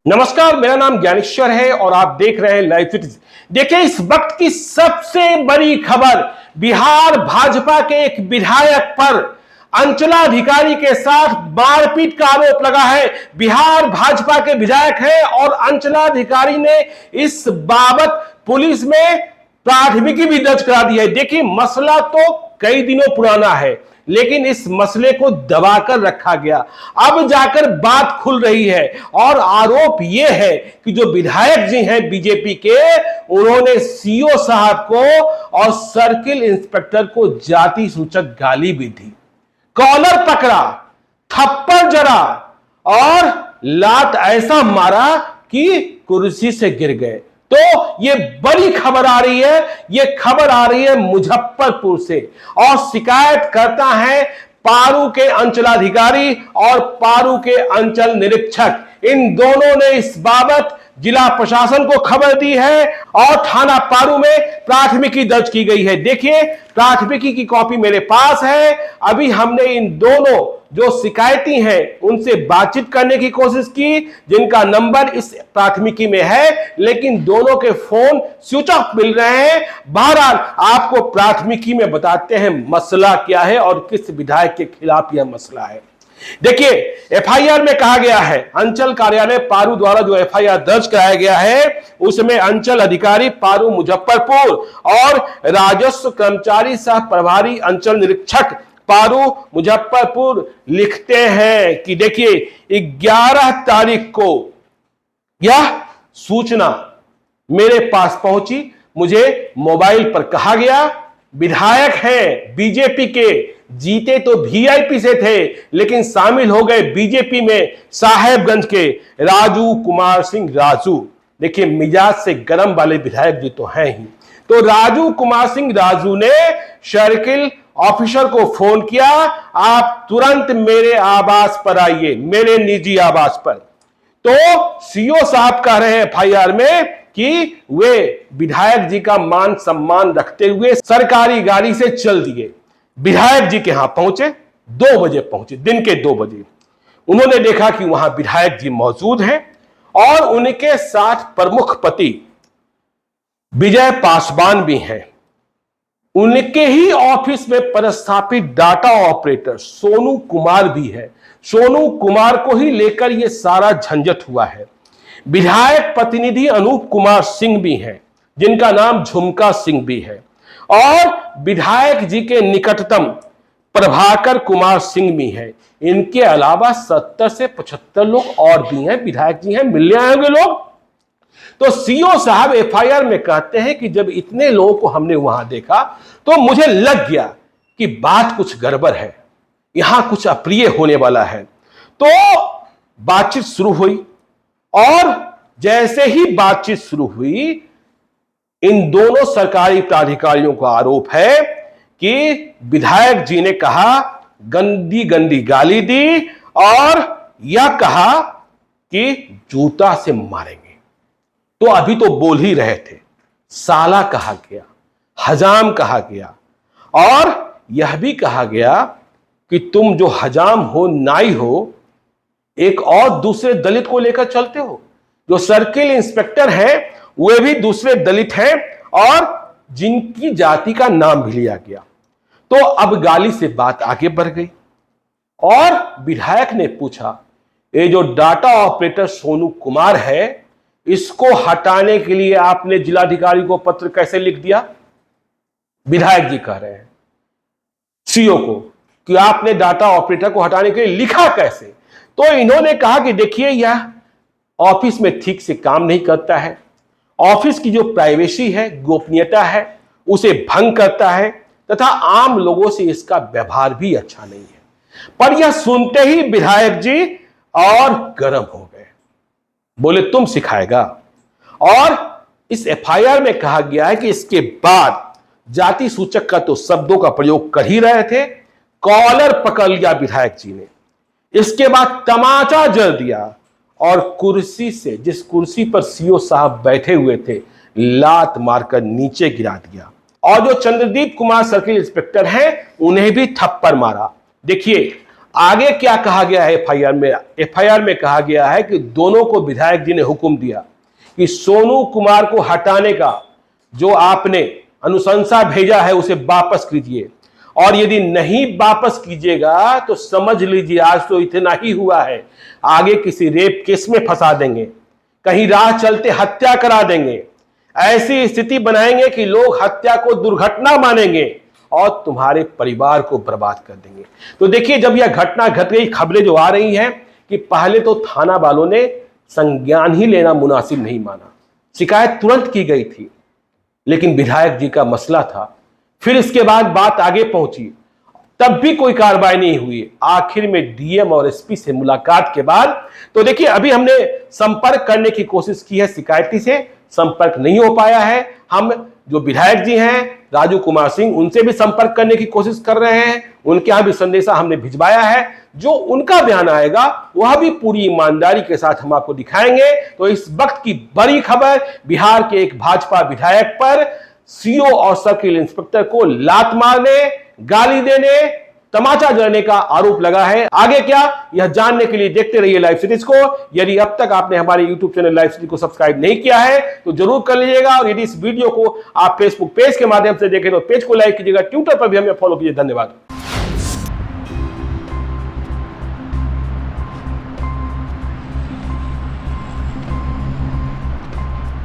नमस्कार, मेरा नाम ज्ञानेश्वर है और आप देख रहे हैं लाइव सिटीज। देखिए, इस वक्त की सबसे बड़ी खबर, बिहार भाजपा के एक विधायक पर अंचलाधिकारी के साथ मारपीट का आरोप लगा है। बिहार भाजपा के विधायक है और अंचलाधिकारी ने इस बाबत पुलिस में प्राथमिकी भी दर्ज करा दी है। देखिए, मसला तो कई दिनों पुराना है, लेकिन इस मसले को दबाकर रखा गया। अब जाकर बात खुल रही है और आरोप यह है कि जो विधायक जी हैं बीजेपी के, उन्होंने सीओ साहब को और सर्किल इंस्पेक्टर को जाति सूचक गाली भी दी, कॉलर पकड़ा, थप्पड़ जड़ा और लात ऐसा मारा कि कुर्सी से गिर गए। तो ये बड़ी खबर आ रही है, ये खबर आ रही है मुजफ्फरपुर से और शिकायत करता है पारू के अंचलाधिकारी और पारू के अंचल निरीक्षक। इन दोनों ने इस बाबत जिला प्रशासन को खबर दी है और थाना पारू में प्राथमिकी दर्ज की गई है। देखिए, प्राथमिकी की कॉपी मेरे पास है। अभी हमने इन दोनों जो शिकायती हैं उनसे बातचीत करने की कोशिश की, जिनका नंबर इस प्राथमिकी में है, लेकिन दोनों के फोन स्विच ऑफ मिल रहे हैं। बहरहाल आपको प्राथमिकी में बताते हैं मसला क्या है और किस विधायक के खिलाफ यह मसला है। देखिए, एफआईआर में कहा गया है, अंचल कार्यालय पारू द्वारा जो एफआईआर दर्ज कराया गया है उसमें अंचल अधिकारी पारू मुजफ्फरपुर और राजस्व कर्मचारी सह प्रभारी अंचल निरीक्षक पारू मुजफ्फरपुर लिखते हैं कि देखिए, 11 तारीख को यह सूचना मेरे पास पहुंची। मुझे मोबाइल पर कहा गया, विधायक हैं बीजेपी के, जीते तो वीआईपी से थे लेकिन शामिल हो गए बीजेपी में साहेबगंज के राजू कुमार सिंह राजू। देखिए, मिजाज से गरम वाले विधायक जी तो हैं ही। तो राजू कुमार सिंह राजू ने सर्किल ऑफिसर को फोन किया, आप तुरंत मेरे आवास पर आइए, मेरे निजी आवास पर। तो सीओ साहब कह रहे हैं एफआईआर में कि वे विधायक जी का मान सम्मान रखते हुए सरकारी गाड़ी से चल दिए, विधायक जी के यहां पहुंचे। 2 बजे पहुंचे, दिन के 2 बजे। उन्होंने देखा कि वहां विधायक जी मौजूद हैं और उनके साथ प्रमुख पति विजय पासवान भी हैं। उनके ही ऑफिस में पदस्थापित डाटा ऑपरेटर सोनू कुमार भी है। सोनू कुमार को ही लेकर यह सारा झंझट हुआ है। विधायक प्रतिनिधि अनूप कुमार सिंह भी हैं, जिनका नाम झुमका सिंह भी है, और विधायक जी के निकटतम प्रभाकर कुमार सिंह भी है। इनके अलावा 70 से 75 लोग और भी हैं, विधायक जी हैं, मिलने आए होंगे लोग। तो सीओ साहब एफआईआर में कहते हैं कि जब इतने लोगों को हमने वहां देखा तो मुझे लग गया कि बात कुछ गड़बड़ है, यहां कुछ अप्रिय होने वाला है। तो बातचीत शुरू हुई और जैसे ही बातचीत शुरू हुई, इन दोनों सरकारी प्राधिकारियों का आरोप है कि विधायक जी ने कहा, गंदी गंदी गाली दी और यह कहा कि जूता से मारेंगे। तो अभी तो बोल ही रहे थे, साला कहा गया, हजाम कहा गया और यह भी कहा गया कि तुम जो हजाम हो, नाई हो, एक और दूसरे दलित को लेकर चलते हो। जो सर्किल इंस्पेक्टर हैं वे भी दूसरे दलित हैं और जिनकी जाति का नाम भी लिया गया। तो अब गाली से बात आगे बढ़ गई और विधायक ने पूछा, ये जो डाटा ऑपरेटर सोनू कुमार है, इसको हटाने के लिए आपने जिलाधिकारी को पत्र कैसे लिख दिया? विधायक जी कह रहे हैं सीओ को कि आपने डाटा ऑपरेटर को हटाने के लिए लिखा कैसे? तो इन्होंने कहा कि देखिए, यह ऑफिस में ठीक से काम नहीं करता है, ऑफिस की जो प्राइवेसी है, गोपनीयता है, उसे भंग करता है तथा आम लोगों से इसका व्यवहार भी अच्छा नहीं है। पर यह सुनते ही विधायक जी और गर्म हो गए, बोले तुम सिखाएगा। और इस एफआईआर में कहा गया है कि इसके बाद जाति सूचक का तो शब्दों का प्रयोग कर ही रहे थे, कॉलर पकड़ लिया विधायक जी ने। इसके बाद तमाचा जड़ दिया और कुर्सी से, जिस कुर्सी पर सीओ साहब बैठे हुए थे, लात मारकर नीचे गिरा दिया। और जो चंद्रदीप कुमार सर्किल इंस्पेक्टर हैं उन्हें भी थप्पड़ मारा। देखिए, आगे क्या कहा गया है एफआईआर में कहा गया है कि दोनों को विधायक जी ने हुक्म दिया कि सोनू कुमार को हटाने का जो आपने अनुशंसा भेजा है उसे वापस कीजिए, और यदि नहीं वापस कीजिएगा तो समझ लीजिए आज तो इतना ही हुआ है, आगे किसी रेप केस में फंसा देंगे, कहीं राह चलते हत्या करा देंगे, ऐसी स्थिति बनाएंगे कि लोग हत्या को दुर्घटना मानेंगे और तुम्हारे परिवार को बर्बाद कर देंगे। तो देखिए, जब यह घटना घट गई, खबरें जो आ रही हैं कि पहले तो थाना वालों ने संज्ञान ही लेना मुनासिब नहीं माना, शिकायत तुरंत की गई थी, लेकिन विधायक जी का मसला था। फिर इसके बाद बात आगे पहुंची, तब भी कोई कार्रवाई नहीं हुई। आखिर में डीएम और एसपी से मुलाकात के बाद तो देखिए, अभी हमने संपर्क करने की कोशिश की है, शिकायती से संपर्क नहीं हो पाया है। हम जो विधायक जी हैं राजू कुमार सिंह, उनसे भी संपर्क करने की कोशिश कर रहे हैं, उनके यहां भी संदेशा हमने भिजवाया है। जो उनका बयान आएगा वह भी पूरी ईमानदारी के साथ हम आपको दिखाएंगे। तो इस वक्त की बड़ी खबर, बिहार के एक भाजपा विधायक पर सीओ और सर्किल इंस्पेक्टर को लात मारने, गाली देने, तमाचा जड़ने का आरोप लगा है। आगे क्या, यह जानने के लिए देखते रहिए लाइव सीरीज को। यदि अब तक आपने हमारे यूट्यूब चैनल लाइव सीरीज को सब्सक्राइब नहीं किया है तो जरूर कर लीजिएगा, और यदि इस वीडियो को आप फेसबुक पेज के माध्यम से देखें तो पेज को लाइक कीजिएगा, ट्विटर पर भी हमें फॉलो कीजिए। धन्यवाद।